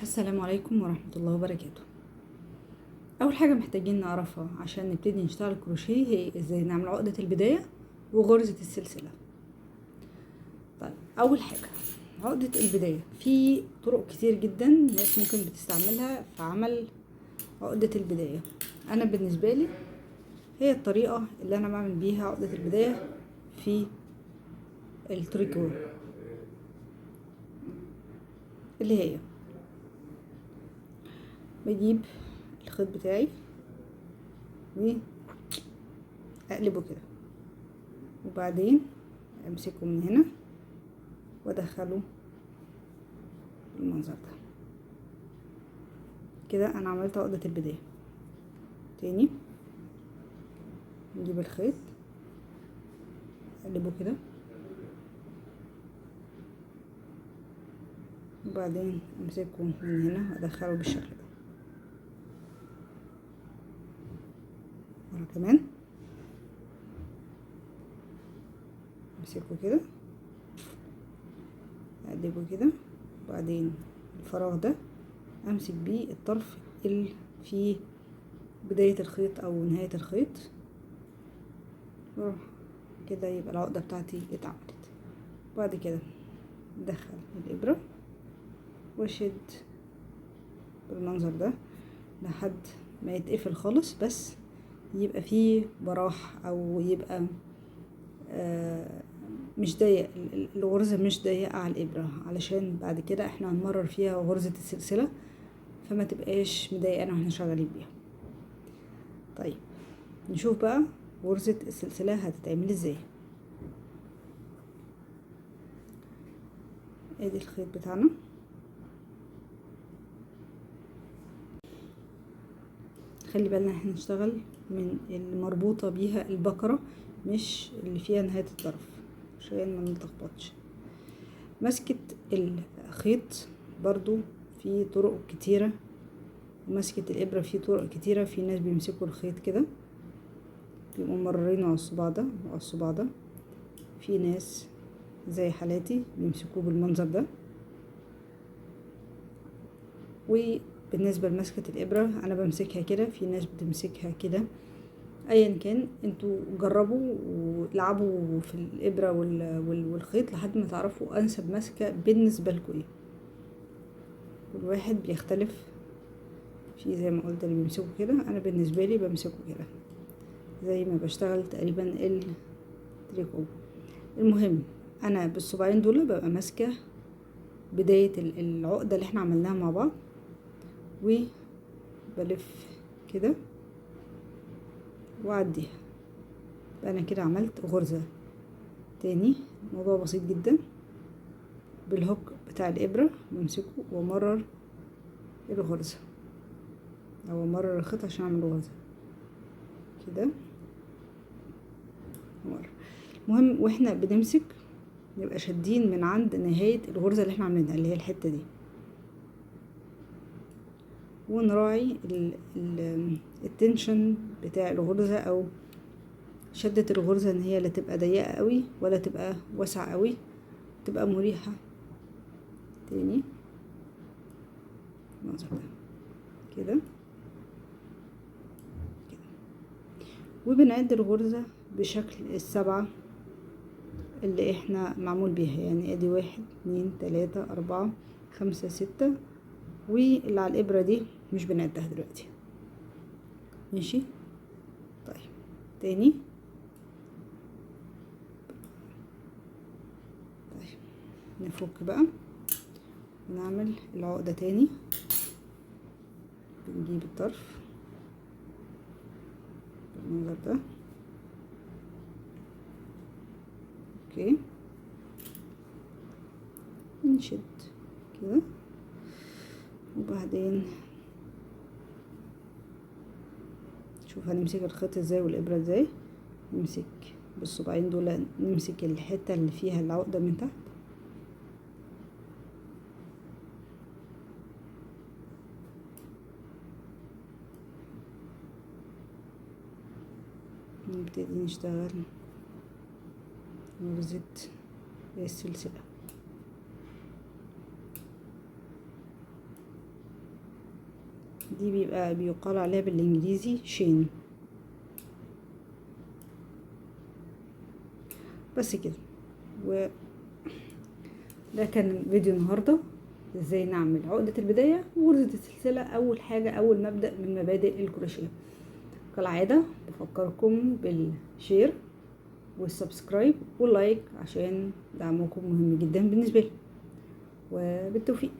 السلام عليكم ورحمة الله وبركاته. أول حاجة محتاجين نعرفها عشان نبتدي نشتغل كروشيه هي ازاي نعمل عقدة البداية وغرزة السلسلة. طيب، أول حاجة عقدة البداية في طرق كتير جدا ناس ممكن بتستعملها في عمل عقدة البداية. أنا بالنسبة لي هي الطريقة اللي أنا بعمل بيها عقدة البداية في التريكو، اللي هي بجيب الخيط بتاعي واقلبه كده، وبعدين امسكه من هنا وادخله بالمنظر ده كده. انا عملت عقدة البداية. تاني نجيب الخيط اقلبه كده، وبعدين امسكه من هنا وادخله بالشكل ده. مرة كمان امسكه كده اقلبه كده، وبعدين الفراغ ده امسك بيه الطرف اللي في بداية الخيط او نهاية الخيط كده، يبقى العقدة بتاعتي اتعملت. بعد كده ادخل الابرة واشد بالمنظر ده لحد ما يتقفل خالص، بس يبقى فيه براح او يبقى مش ضيق، الغرزة مش ضيقة على الابرة، علشان بعد كده احنا هنمرر فيها غرزة السلسلة فما تبقاش مضايقانا واحنا شغالين بيها. طيب نشوف بقى غرزة السلسلة هتتعمل ازاي. ادي الخيط بتاعنا، خلي بالنا احنا نشتغل من المربوطة بيها البكرة، مش اللي فيها نهاية الطرف عشان ما نتلخبطش. مسكة الخيط برضو في طرق كتيرة، ومسكة الإبرة في طرق كتيرة. في ناس بيمسكوا الخيط كده بيبقوا مررينه على الصباع ده وعلى الصباع ده، في ناس زي حالاتي بيمسكوه بالمنظر ده. وبالنسبة لمسكة الإبرة أنا بمسكها كده، في ناس بتمسكها كده. ايا كان انتوا جربوا ولعبوا في الابره والخيط لحد ما تعرفوا انسب ماسكه بالنسبه لكم ايه. كل واحد بيختلف في، زي ما قلت، اللي بيمسكوا كده، انا بالنسبه لي بمسكه كده زي ما بشتغل تقريبا التريكو. المهم انا بالصباعين دول ببقى ماسكه بدايه العقده اللي احنا عملناها مع بعض، وبلف كده واعديها. انا كده عملت غرزة. تاني موضوع بسيط جدا، بالهوك بتاع الابرة بمسكه وامرر الغرزة او امرر الخيط عشان اعمل غرزة كده مرة. المهم واحنا بنمسك نبقى شادين من عند نهاية الغرزة اللي احنا عاملينها اللي هي الحتة دي، ونراعي التنشن بتاع الغرزة او شدة الغرزة ان هي لا تبقى ضيقة قوي ولا تبقى واسعة قوي، تبقى مريحة. تاني المنظر ده كده كده، وبنعد الغرزة بشكل السبعة اللي احنا معمول بيها، يعني ادي 1 2 3 4 5 6، واللي على الابرة دي مش بنعدها دلوقتي. ماشي. طيب تاني. طيب نفك بقى ونعمل العقدة تاني. بنجيب الطرف بالمنظر ده، اوكي، نشد كده، وبعدين شوف هنمسك الخيط ازاي والابرة ازاي. نمسك بالصباعين دول، نمسك الحتة اللي فيها العقدة من تحت، نبتدي نشتغل غرزة السلسلة. دي بيبقى بيقال عليها بالانجليزي شين. بس كده. و ده كان فيديو النهارده ازاي نعمل عقدة البداية وغرزة السلسلة. اول حاجة، اول مبدأ من مبادئ الكروشيه. كالعادة بفكركم بالشير والسبسكرايب واللايك عشان دعمكم مهم جدا بالنسبة لي، وبالتوفيق.